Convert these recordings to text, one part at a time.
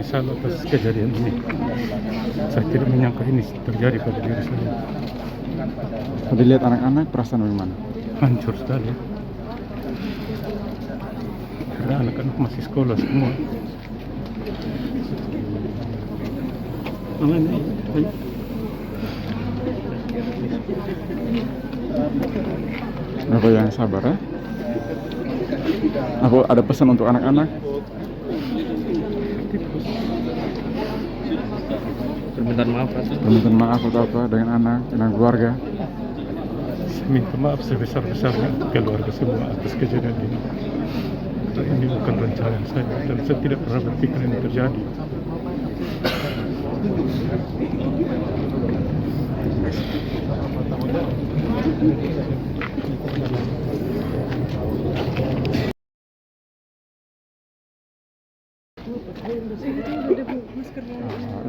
menyesal atas kejadian ini. Saya tidak menyangka ini terjadi pada diri saya. Tadi lihat anak-anak, perasaan bagaimana? Hancur sekali. Karena anak-anak masih sekolah semua. Mana ini? Bapak yang sabar ya. Apa ada pesan untuk anak-anak? Permintaan maaf, Permintaan maaf atau apa dengan anak, dengan keluarga? Saya minta maaf sebesar-besarnya keluarga semua atas kejadian ini. Karena ini bukan rencana saya dan saya tidak pernah berpikir ini terjadi.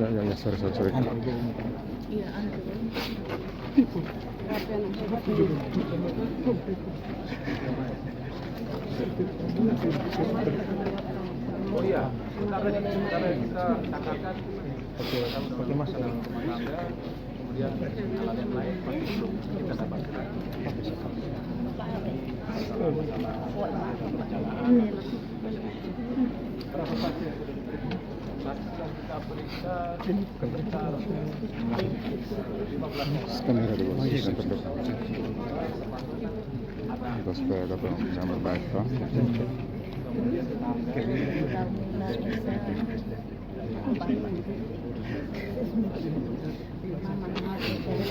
Ya, sorry. Oh iya, sebentar lagi kita tanggalkan. Oke, kalau masalah rumah tangga, kemudian alat yang lain masih belum kita dapatkan. Berapa pasien? Kita periksa, kita Kamera dulu, yang terdekat. Kita supaya dapat gambar baik, Pak.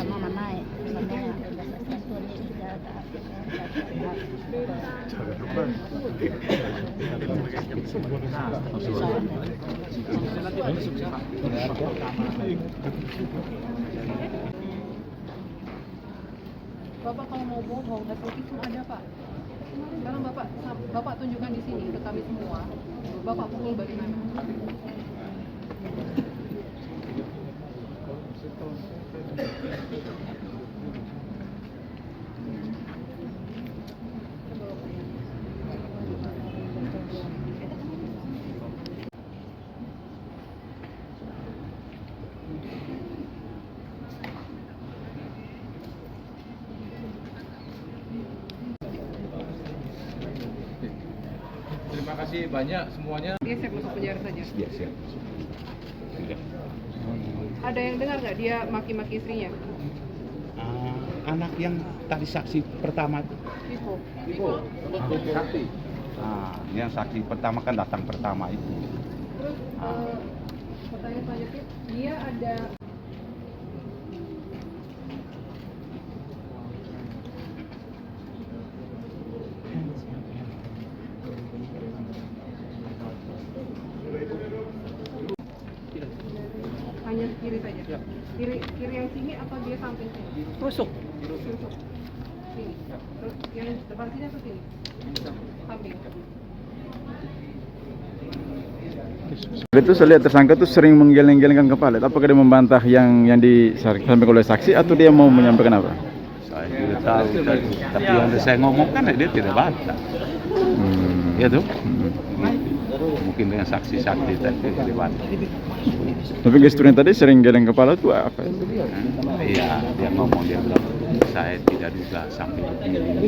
Mama naik, Bapak kalau mau bohong, itu ada Pak. Sekarang Bapak tunjukkan di sini ke kami semua. Bapak pukul bagaimana? Terima kasih banyak semuanya. Dia siap masuk penjara saja. Iya, siap. Ada yang dengar nggak dia maki-maki istrinya? Anak yang tadi saksi pertama itu. Vivo. Saksi. Yang saksi pertama kan datang pertama itu. Terus pertanyaan selanjutnya, dia ada hanya kiri saja. Kiri yang sini atau dia samping sini? Tusuk. Sini. Terus yang depan sini atau sini? Samping. Itu saya lihat tersangka tuh sering menggeleng-gelengkan kepala. Apakah dia membantah yang disampaikan oleh saksi atau dia mau menyampaikan apa? Saya tidak tahu, tapi yang saya ngomongkan dia tidak bantah. Ya tuh. Mungkin dengan saksi-saksi tadi tidak bantah. Tapi gesturnya tadi sering geleng kepala tuh apa? Iya, dia ngomong, dia bilang saya tidak duga sampai begini.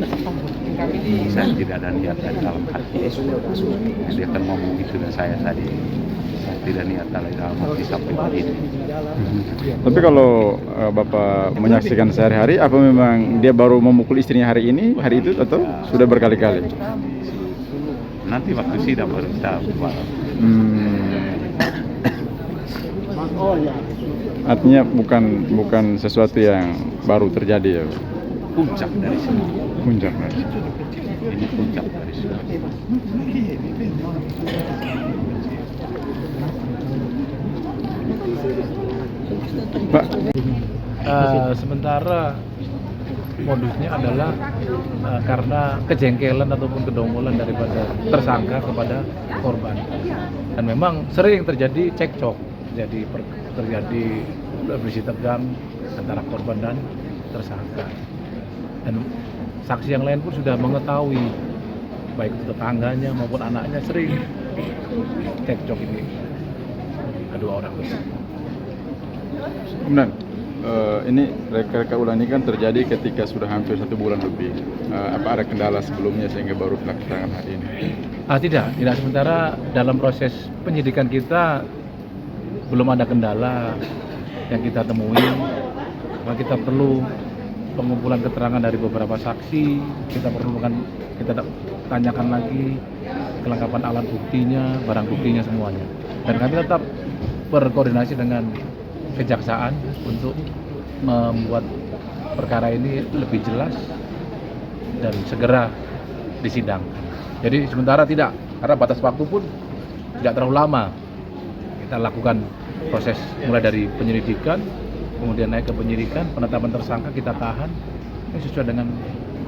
Saya tidak ada niat dari dalam hati. Dia kan ngomong itu dan saya tadi tidak niat dari dalam hati sampai begini. Tapi kalau Bapak menyaksikan sehari-hari, apa memang dia baru memukul istrinya hari itu atau sudah berkali-kali? Nanti waktu sidang baru kita buat. Artinya bukan sesuatu yang baru terjadi ya? Puncak dari sini. Puncak dari sini. Ini puncak dari sini. Pak, Sementara modusnya adalah karena kejengkelan ataupun kedongkolan daripada tersangka kepada korban, dan memang sering terjadi cekcok, terjadi berisi tegang antara korban dan tersangka, dan saksi yang lain pun sudah mengetahui, baik itu tetangganya maupun anaknya sering cekcok ini. kedua orang ini. Kemudian ini reka ulang ini kan terjadi ketika sudah hampir 1 bulan lebih. Apa ada kendala sebelumnya sehingga baru dilaksanakan hari ini? Tidak. Sementara dalam proses penyidikan kita belum ada kendala yang kita temui. Maka kita perlu pengumpulan keterangan dari beberapa saksi. Kita tanyakan lagi kelengkapan alat buktinya, barang buktinya semuanya. Dan kami tetap berkoordinasi dengan kejaksaan untuk membuat perkara ini lebih jelas dan segera disidang. Jadi sementara tidak, karena batas waktu pun tidak terlalu lama. Kita lakukan proses mulai dari penyelidikan, kemudian naik ke penyidikan, penetapan tersangka kita tahan. Ini sesuai dengan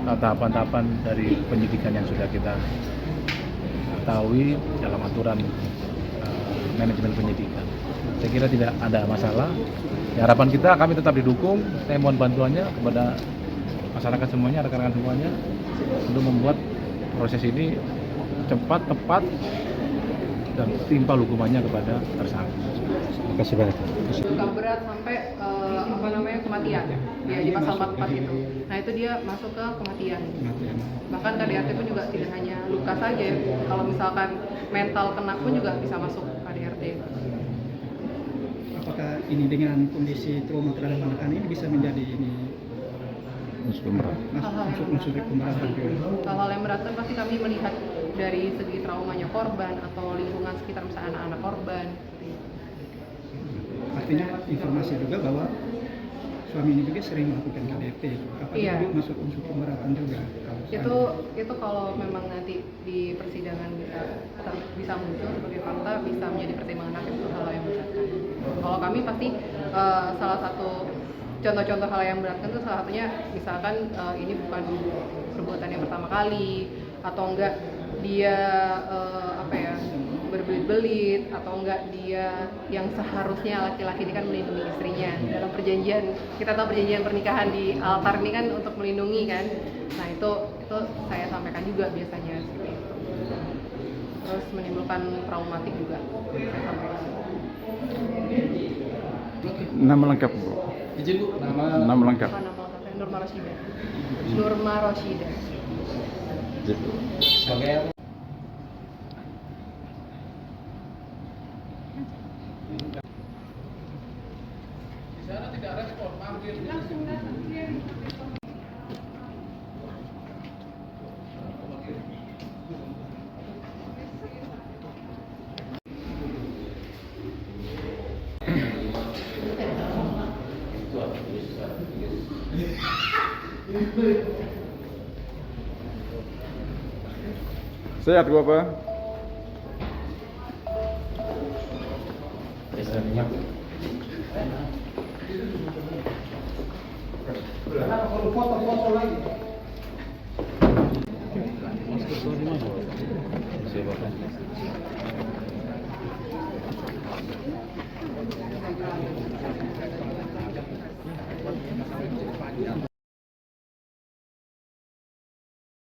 tahapan-tahapan dari penyidikan yang sudah kita ketahui dalam aturan manajemen penyidikan. Saya kira tidak ada masalah. Ya, harapan kita, kami tetap didukung. Saya mohon bantuannya kepada masyarakat semuanya, rekan-rekan semuanya, untuk membuat proses ini cepat, tepat, dan timpal hukumannya kepada tersangka. Terima kasih banyak. Luka berat sampai kematian. Ya, di pasal 44 itu. Nah, itu dia masuk ke kematian. Bahkan KDRT pun juga tidak hanya luka saja. Kalau misalkan mental kena pun juga bisa masuk KDRT. Apakah ini dengan kondisi trauma terhadap anak-anak ini bisa menjadi ini Unsur berat. unsur pemberatan juga? Hal-hal yang berat kan pasti kami melihat dari segi traumanya korban atau lingkungan sekitar misalnya anak-anak korban. Artinya informasi juga bahwa suami ini juga sering melakukan KDRT. Apakah Iya. itu masuk unsur pemberatan juga? Itu kalau memang nanti di persidangan bisa muncul sebagai fakta, bisa menjadi pertimbangan hakim untuk hal yang memberatkan. Kalau kami pasti salah satu contoh-contoh hal yang memberatkan itu salah satunya misalkan ini bukan perbuatan yang pertama kali, atau enggak dia berbelit-belit, atau enggak dia yang seharusnya laki-laki ini kan melindungi istrinya dalam perjanjian. Kita tahu perjanjian pernikahan di altar ini kan untuk melindungi kan. Nah itu saya sampaikan juga biasanya seperti itu. Terus menimbulkan traumatik juga saya sampaikan. Nama lengkap, Bu. Izin Bu, Nama lengkap. Nama lengkapnya Nurma Roshida. Nurma Roshida. Gitu. sebagai Di sana tidak respon, manggil. Langsung datang. Sehat gua apa? foto-foto lagi.